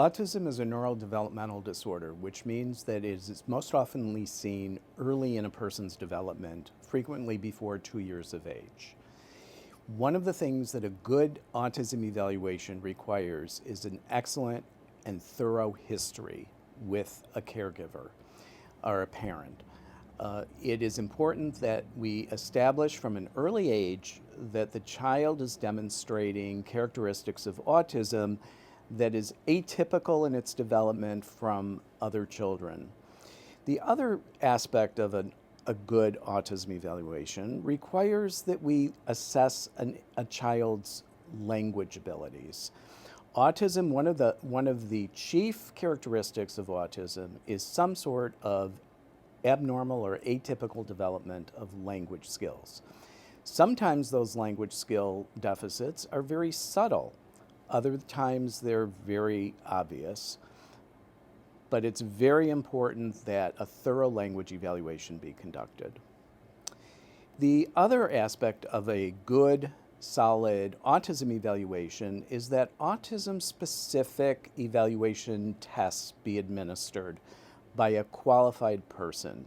Autism is a neurodevelopmental disorder, which means that it is most often seen early in a person's development, frequently before 2 years of age. One of the things that a good autism evaluation requires is an excellent and thorough history with a caregiver or a parent. It is important that we establish from an early age that the child is demonstrating characteristics of autism that is atypical in its development from other children. The other aspect of a good autism evaluation requires that we assess a child's language abilities. Autism, one of the chief characteristics of autism is some sort of abnormal or atypical development of language skills. Sometimes those language skill deficits are very subtle. Other times they're very obvious. But it's very important that a thorough language evaluation be conducted. The other aspect of a good, solid autism evaluation is that autism-specific evaluation tests be administered by a qualified person.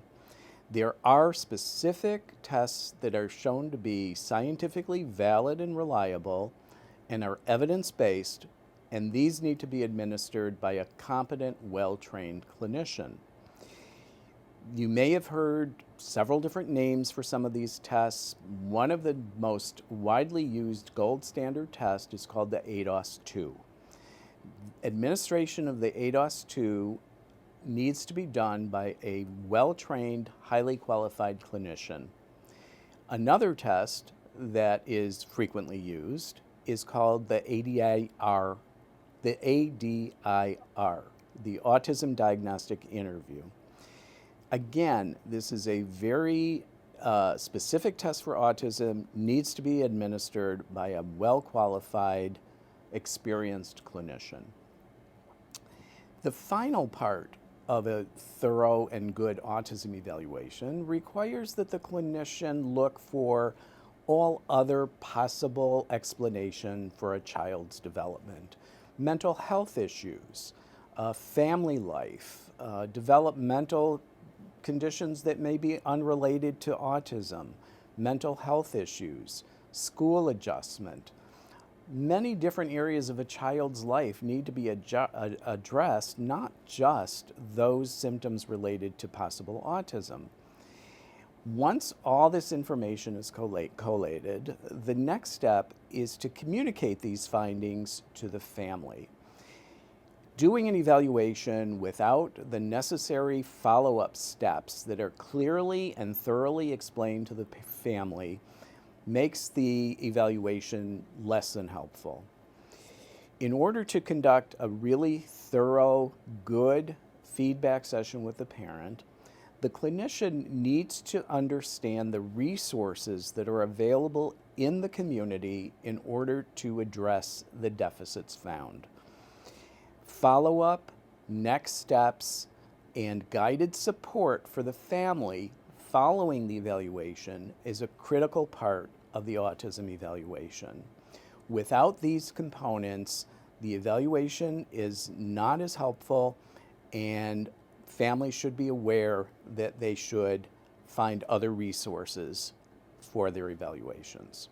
There are specific tests that are shown to be scientifically valid and reliable and are evidence-based, and these need to be administered by a competent, well-trained clinician. You may have heard several different names for some of these tests. One of the most widely used gold standard tests is called the ADOS-2. Administration of the ADOS-2 needs to be done by a well-trained, highly qualified clinician. Another test that is frequently used is called the ADIR, the Autism Diagnostic Interview. Again, this is a very specific test for autism, needs to be administered by a well-qualified, experienced clinician. The final part of a thorough and good autism evaluation requires that the clinician look for all other possible explanation for a child's development. Mental health issues, family life, developmental conditions that may be unrelated to autism, mental health issues, school adjustment. Many different areas of a child's life need to be addressed, not just those symptoms related to possible autism. Once all this information is collated, the next step is to communicate these findings to the family. Doing an evaluation without the necessary follow-up steps that are clearly and thoroughly explained to the family makes the evaluation less than helpful. In order to conduct a really thorough, good feedback session with the parent, the clinician needs to understand the resources that are available in the community in order to address the deficits found. Follow-up, next steps, and guided support for the family following the evaluation is a critical part of the autism evaluation. Without these components, the evaluation is not as helpful, and families should be aware that they should find other resources for their evaluations.